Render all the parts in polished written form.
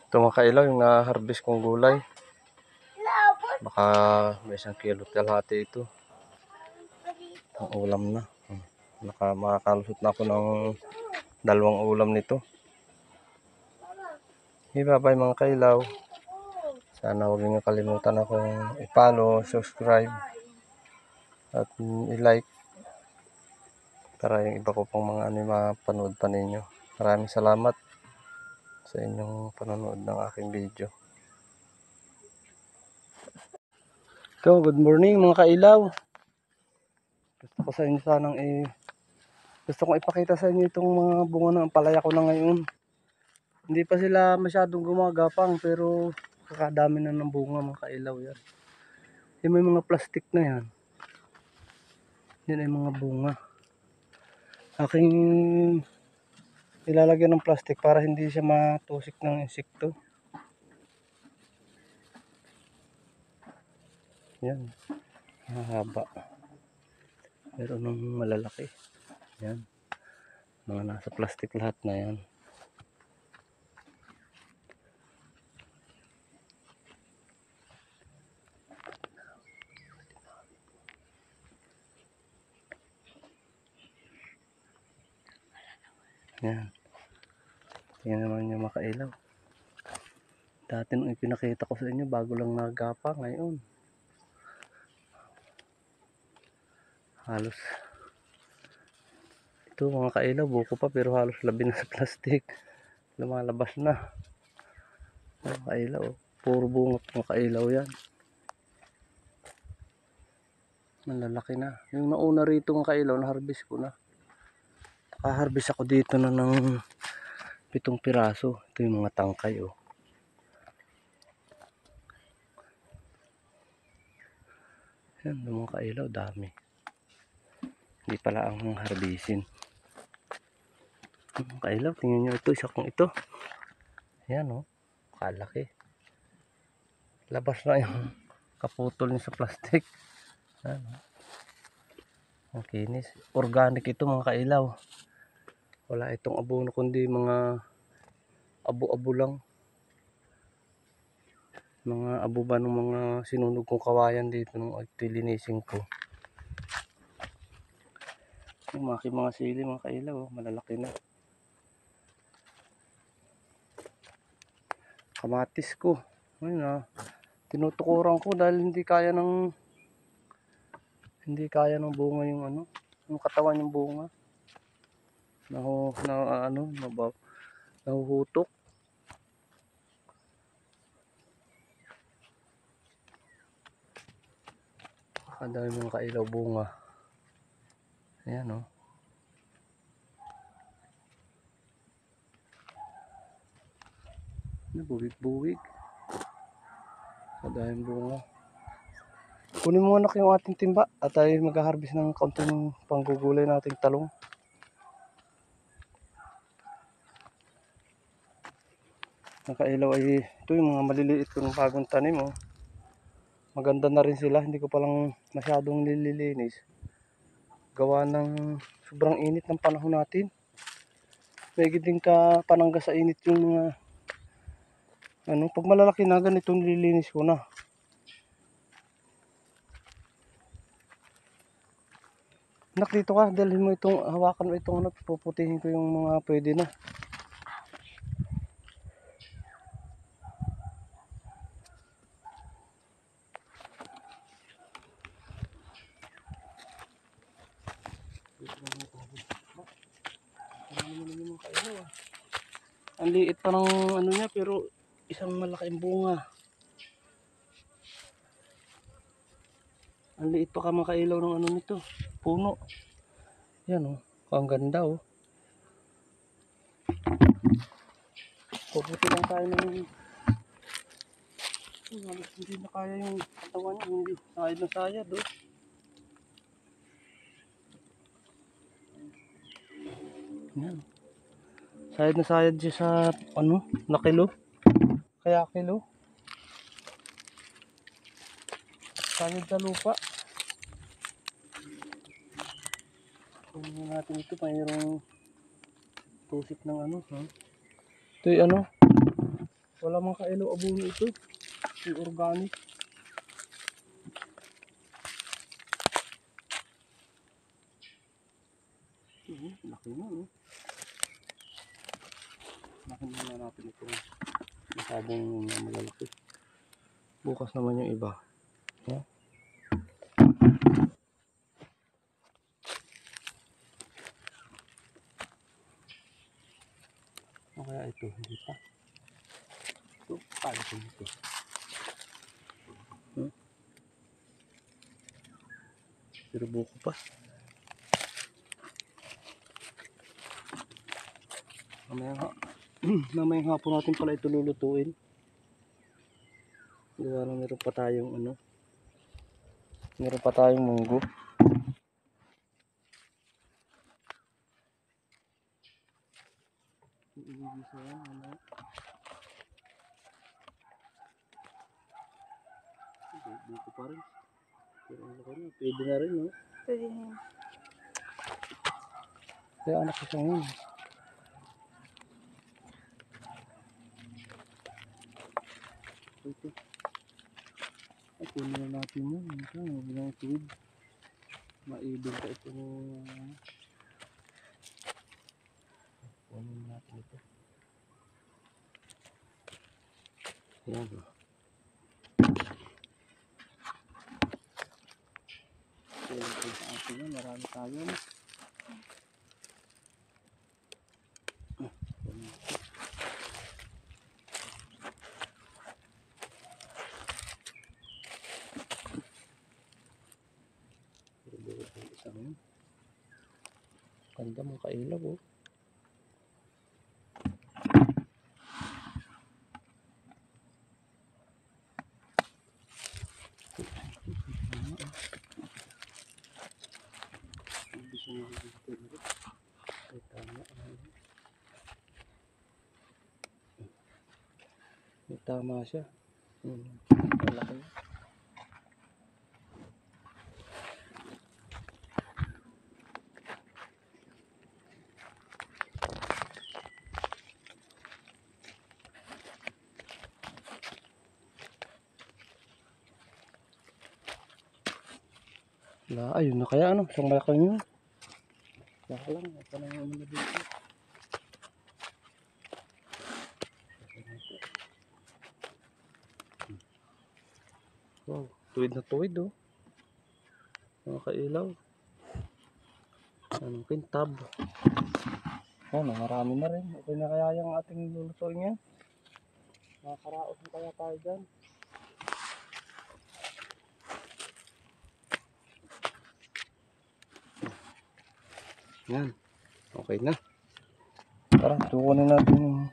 Ito mga kailaw, yung na-harvest kong gulay. Baka may 1 kilo kalahati ito. Ang ulam na. Makakalusot na ako ng 2 ulam nito. Bye-bye mga kailaw. Sana huwag niyo kalimutan akong i-follow, subscribe, at i-like para yung iba ko pang mga mapanood pa ninyo. Maraming salamat sa inyong panonood ng aking video. So, good morning mga kailaw. Gusto ko sa inyo sanang gusto kong ipakita sa inyo itong mga bunga ng ampalaya ko na ngayon. Hindi pa sila masyadong gumagapang pero kakadami na ng bunga mga kailaw yan. Yung may mga plastic na yan. Yan ay mga bunga. Aking ilalagyan ng plastic para hindi siya matusik ng insekto. Yan. Mahaba. Meron ng malalaki. Yan. Mga nasa plastic lahat na yan. Yan. Tingnan naman yung makailaw. Dati nung ipinakita ko sa inyo, bago lang nagapa ngayon. Halos. Ito mga kailaw, buko pa pero halos labi na sa plastic. Lumalabas na. Mga kailaw. Puro bunga mga kailaw yan. Malalaki na. Yung nauna rito mga kailaw, na-harvest ko na. Naka-harvest ako dito na ng 7 piraso. Ito yung mga tangkay oh. Yan mga kailaw, dami. Hindi pala ang harbisin. Mga kailaw, tingnan nyo ito, isa kong ito. Yan oh, kalaki. Labas na yung kaputol niya sa plastic. Yan oh. Ang kinis. Organic ito mga kailaw. Wala itong abono kundi mga abo-abo lang. Mga abo ba ng mga sinunog kong kawayan dito nung linisin ko. Yung mga sili mga kailaw, malalaki na. Kamatis ko. Ayun ah. Tinutukuran ko dahil hindi kaya ng bunga yung ano, yung katawan ng bunga. Nahuhutok. Kadami mga kailaw bunga. Ayan oh. Buwig-buwig. Kadaming bunga. Kunin mo anak yung ating timba at tayo mag-harvest ng kaunting panggugulay nating talong. Nakailaw ay ito yung mga maliliit kong bagong tanim oh. Maganda na rin sila, hindi ko palang masyadong nililinis. Gawa ng sobrang init ng panahon natin. May din ka panangga sa init yung mga pag malalaki na ganito nililinis ko na. Nak, dito ka, dalhin mo itong, hawakan mo itong puputihin ko yung mga pwede na. Ang liit pa ng ano niya pero isang malaking bunga. Ang liit pa ka makailaw ng ano nito, puno. Yan oh, ang ganda oh. Puputi lang tayo ng hindi na kaya yung katawan niya, hindi sayad na sayad oh. Yan. Sayad na sayad siya sa na kilo. Kaya kilo. Sayad sa lupa. Tingnan natin ito, mayroong tusik ng ha. Ito yung Wala mga kailaw abono ito. Yung organic. Laki na, no? Laki na natin ito. Masyadong malalaki. Bukas naman yung iba. Yeah. O kaya ito, hindi pa. Ito, kaya ko ito. Pero buko pa. Mamayang hapon natin pala ito lulutuin. Gawa na meron pa tayong ano. Meron pa tayong munggo. Iigisa yan, ano. Buko pa rin. Pero ano ka na, pwede na rin, no? Pwede na. Kaya anak ko siya ngayon. Ito. Ay, kunin na natin yun. Ito, bilang tuwid. Maibig ka ito. Kunin natin ito. Ayan. Kunin ko sa atin yan. Marami tayo. Ganda mga kailaw, oh. Tama siya. Malaki. Ayun na kaya ano, isang malaki yun. Saka lang, ito na yung mga dito. Wow, tuwid na tuwid, oh. Mga kailaw. Anong kintab. Ano, marami na rin. Okay na kaya yung ating lulutuin yan. Makakaraos na kaya tayo dyan. Yan. Okay na. Tara, tukunin natin yung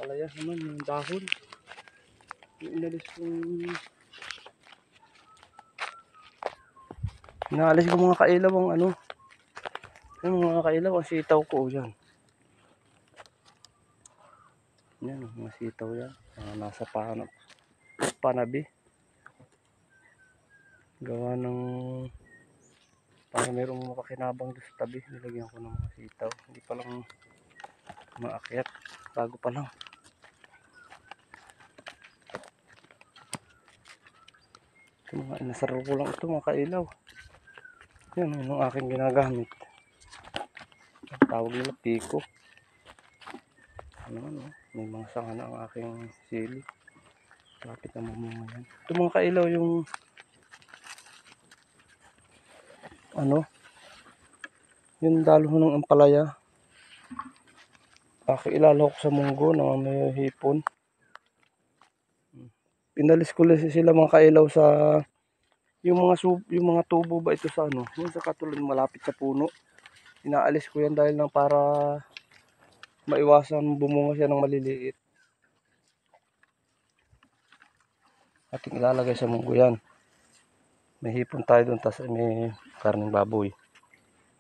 palaya naman, yung dahon. Yung inalis kong... Inaalis ko mga kailaw ang ano. Yung mga kailaw ang sitaw ko. Yan. Yan, mga sitaw yan. Nasa panabi. Gawa ng... Para mayroong mapakinabang doon sa tabi. Nilagyan ko ng mga sitaw. Hindi pa lang maakyat. Bago pa lang. Ito mga inasaro ko lang ito mga kailaw. Yan yung aking ginagamit. Tawag nila piko. Ano, may mga sanga na ang aking sili. Lapit na mamunga yan. Ito mga kailaw yung ano, yung dalo ng ampalaya. Ilalo ko sa munggo na may hipon. Pinalis ko sila mga kailaw sa yung mga tubo ba ito sa ano, yung sa katulad malapit sa puno. Inaalis ko yan dahil lang para maiwasan bumunga siya ng maliliit. Ating ilalagay sa munggo yan. May hipon tayo doon, tapos may karning baboy.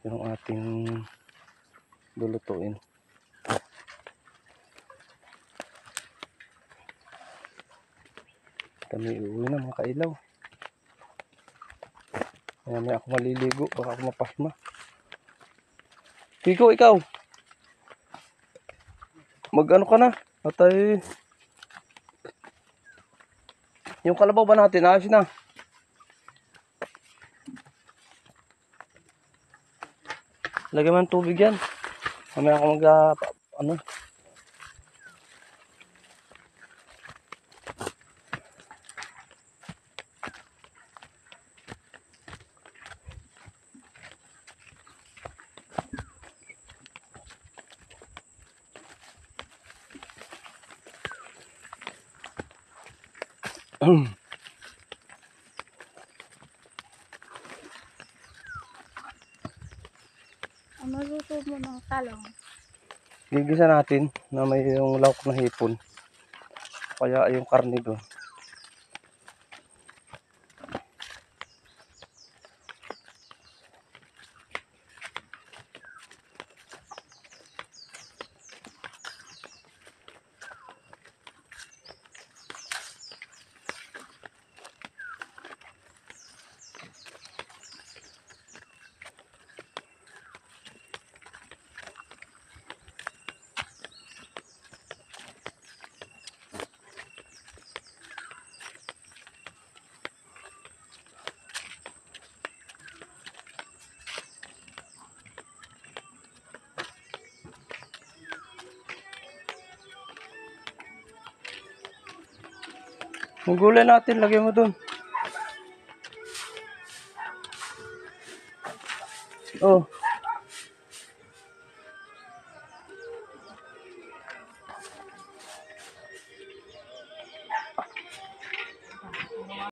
Yun ang ating lulutuin. Kami uuwi na mga kailaw. Kaya may ako maliligo, baka ako mapasma. Kiko, ikaw. Mag-ano ka na? At ay, yung kalabaw ba natin, ayos na. Lagyan mo ng tubig yan. Mamaya ako ano. Ang maluto mo ng talong. Gigisa natin na may yung lawak na hipon. Kaya yung karne doon. Yung gulay natin, lagyan mo doon. Oh.